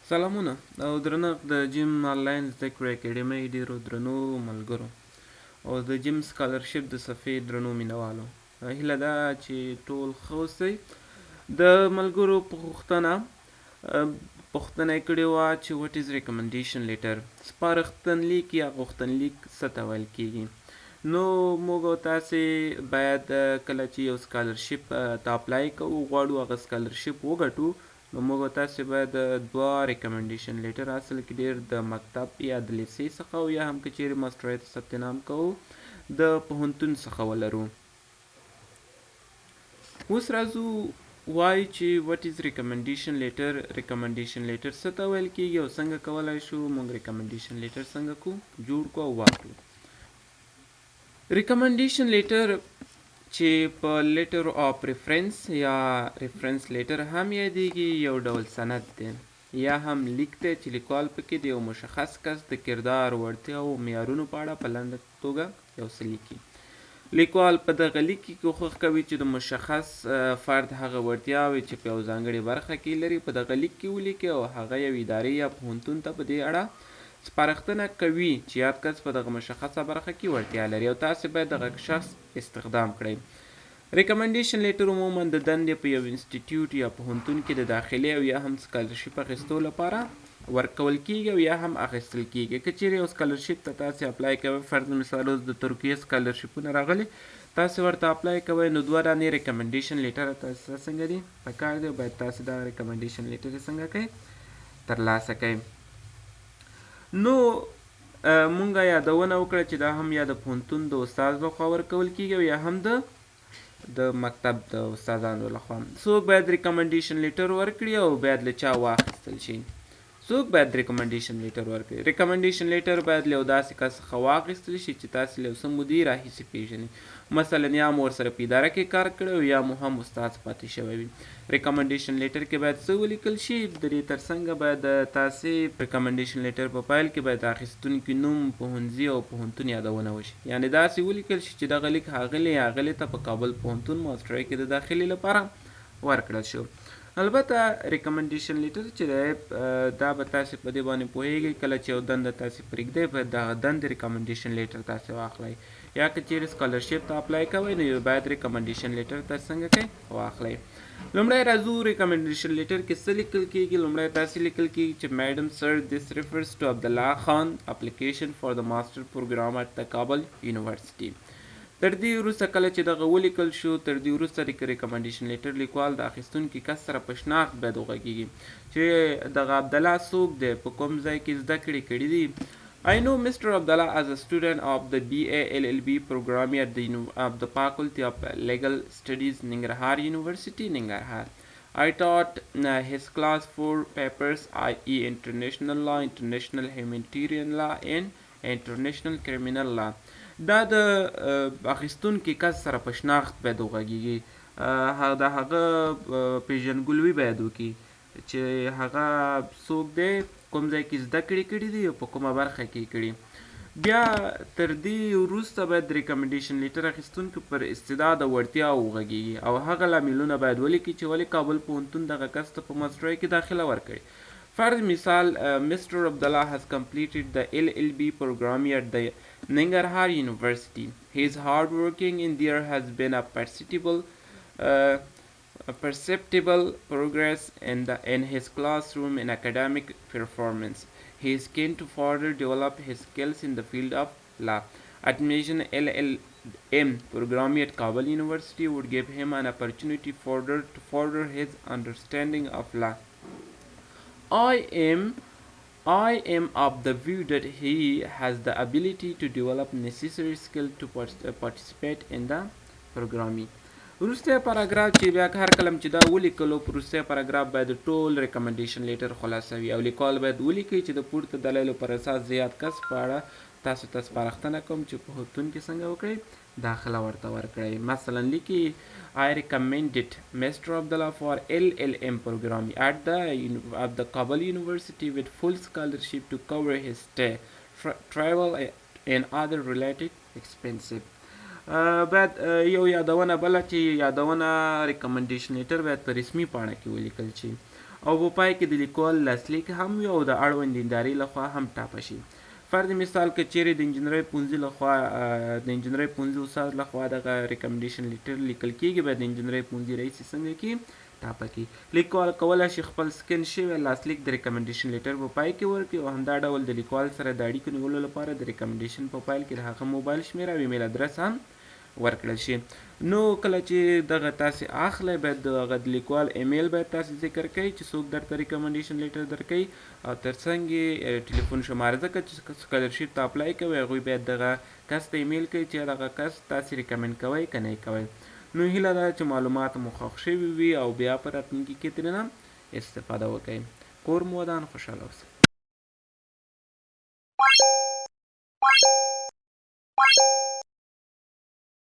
سلامونه او درنښت د جیم آنلاین زده کړې اکیډمۍ ډیرو درنو ملګرو او د جیم سکالرشپ د صفحې درنو مینوالو هیله ده چې ټول ښه اوسئ. د ملګرو په پوښتنه یې کړې وه چې وټ از ریکمنډیشن لیټر، سپارښتنلیک یا غوښتنلیک څه ته ویل کیږي. نو موږ او تاسې باید کله چې یو سکالرشپ ته اپلای کوو، غواړو هغه سکالرشپ وګټو، نو موږ او تاسې باید دوه ریکمنډیشن لیټر اصل کې ډېر د مکتب یا د لیسې څخه او یا هم که چیرې ماسټرۍ ته ثبت نام کوو د پوهنتون څخه ولرو. اوس راځو وایي چې وټ از ریکمنډیشن لیټر. ریکمنډیشن لیټر څه ته ویل کیږي او څنګه کولی شو موږ ریکمنډیشن لیټر څنګه کو جوړ کو او واخلو. ریکمنډیشن لیټر چې په لیټر آف ریفرنس یا ریفرنس لیټر هم یادیږي یو ډول سند دی یا هم لیک دی چې لیکوال پکې د یو مشخص کس د کردار، وړتیا او معیارونو په اړه په لنډه توګه یو څه لیکي. لیکوال په دغه لیک کې کوښښ کوي چې د مشخص فرد هغه وړتیاوې چې په یو ځانګړې برخه کې لري په دغه لیک کې ولیکي او هغه یو ادارې یا پوهنتون ته په دې اړه سپارښتنه کوي چې یاد کس په دغه مشخصه برخه کې وړتیا لري او تاسې باید دغه شخص استخدام کړئ. ریکمنډیشن لیټر عموما د دندې په یو انسټیټیوټ یا پوهنتون کې د داخلي او یا هم سکالرشپ اخیستو لپاره ورکول کیږي او یا هم اخیستل کیږي. که چیرې یو سکالرشپ ته تاسې اپلای کوئ، فرض مثال اوس د ترکیې سکالرشپونه راغلي، تاسې ورته اپلای کوئ، نو 2 دانې ریکمنډیشن لیټر تاسې څنګه دي پکار دی، باید تاسې دا ریکمنډیشن لیټر څنګه کوئ ترلاسه کوئ. نو مونږ یادونه وکړه چې دا هم یا د پوهنتون د استاد لخوا ورکول کیږي او یا هم د مکتب د استادانو لخوا. څوک باید ریکمنډیشن لیټر ورکړي او باید له چا واخیستل شي؟ څوک باید ریکمنډیشن لیټر ورکړي؟ ریکمنډیشن لیټر باید له یو داسې کس څخه واخیستل شي چې تاسې له یو څه مودې راهیسې پیژنئ، مثلا یا مو ورسره په اداره کې کار کړی او یا مو هم استاد پاتې شوی وي. ریکمنډیشن لیټر کې باید څه ولیکل شي؟ د دې ترڅنګ باید تاسې ریکمنډیشن لیټر په پیل کې باید اخیستونکي نوم، پوهنځي او پوهنتون یادونه وشي، یعنې داسې ولیکل شي چې دغه لیک هغې ته په کابل پوهنتون ماسټرۍ کې د داخلي لپاره ورکړل شو. البته ریکمنډیشن لیټر چې دی دا به تاسې په دې باندې پوهیږئ کله چې یو دنده تاسې پرېږدئ باید دغه دندې ریکمنډیشن لیټر تاسې واخلئ، یا که چیرې سکالرشپ ته اپلای کوئ نو باید ریکمنډیشن لیټر تاسې څنګه کوئ واخلئ. لومړی راځو ریکمنډیشن لیټر کې څه لیکل کیږي. لومړی تاسې لیکل کیږي چې میډم سر دس ریفرز ټو عبدالله خان اپلیکیشن فار د ماسټر پروګرام اټ د کابل یونیورسټي. تر دې وروسته کله چې دغه ولیکل شو، تر دې وروسته ریکمنډیشن لیټر لیکوال د اخیستونکي کس سره په شناخت باید وغږیږي چې دغه عبدالله څوک دی، په کوم ځای کې زده کړې کړي دي. I know Mr. Abdallah as a student of the BA LLB program at the Faculty of Legal Studies, Nangarhar University, Nangarhar. I taught his class 4 papers, i.e. International Law, International Humanitarian Law, and International Criminal Law. دا د اخیستونکي کس سره په شناخت باید وغږیږي، د هغه پیژندګلوي باید وکړي چې هغه څوک دی، کوم ځای کې زده کړې کړي دي او په کومه برخه کې کړي. بیا تر دې وروسته باید ریکمنډیشن لیټر اخیستونکي پر استعداد او وړتیاو وغږیږي او هغه لاملونه باید ولیکي چې ولې کابل پوهنتون دغه کس ته په ماسټرۍ کې داخله ورکړي. فرض مثال Mr. Abdallah has completed the LLB program at the Nangarhar University. He is hardworking and there has been a perceptible progress in his classroom and academic performance. He is keen to further develop his skills in the field of law. Admission LLM program at Kabul University would give him an opportunity to further his understanding of law. I am of the view that he has the ability to develop necessary skill to participate in the program. وروستی پاراګراف چې بیا هر کله چې دا ولیکلو په وروستی پاراګراف باید ټول ریکمنډیشن لیټر خلاصوي او لیکوال باید ولیکي چې د پورته دلایلو پر اساس زیات کس په اړه تاسو ته سپارښتنه کوم چې پوهنتون کې څنګه وکړئ داخله ورته ورکړئ. مثلا لیکي I recommended Mr. Abdallah for LLM program at the Kabul University with full scholarship to cover his stay, travel and other related expenses. باید یو یادونه بله چې یادونه ریکمنډیشن لیټر باید په رسمي پاڼه کې ولیکل شي او په پای کې د لیکوال لاسلیک هم وي او د اړوند ادارې لخوا هم ټاپه شي. فرض مثال که چیرې د انجینرۍ پوهنځي لخوا د انجینرۍ پوهنځي استاد لخوا دغه ریکمنډیشن لیټر لیکل کیږي، باید د انجینرۍ پوهنځي رئیس څنګه کړي ټاپه کړي. لیکوال کولی شي خپل سکین شوی لاسلیک د ریکمنډیشن لیټر په پای کې ورکړي او همدا ډول د لیکوال سره د اړیکو نیولو لپاره د ریکمنډیشن په پایل کې د هغه موبایل شمېره او ایمیل ادرس هم ورکړل شي. نو کله چې دغه تاسې اخلئ باید دغه د لیکوال ایمیل باید تاسې ذکر کړئ چې څوک درته ریکمنډیشن لیټر درکوي او ترڅنګ یې ټلیفون شماره ځکه چې سکالرشپ ته اپلای کوئ هغوی باید دغه کس ته ایمیل کوي چې دغه کس تاسې ریکمنډ کوئ که نه یې کوئ. نو هیله ده چې معلومات مو خوښ شوي وي او بیا په راتلونکي کې ترېنه استفاده وکړئ. کور مو ودان، خوشحاله اوسئ.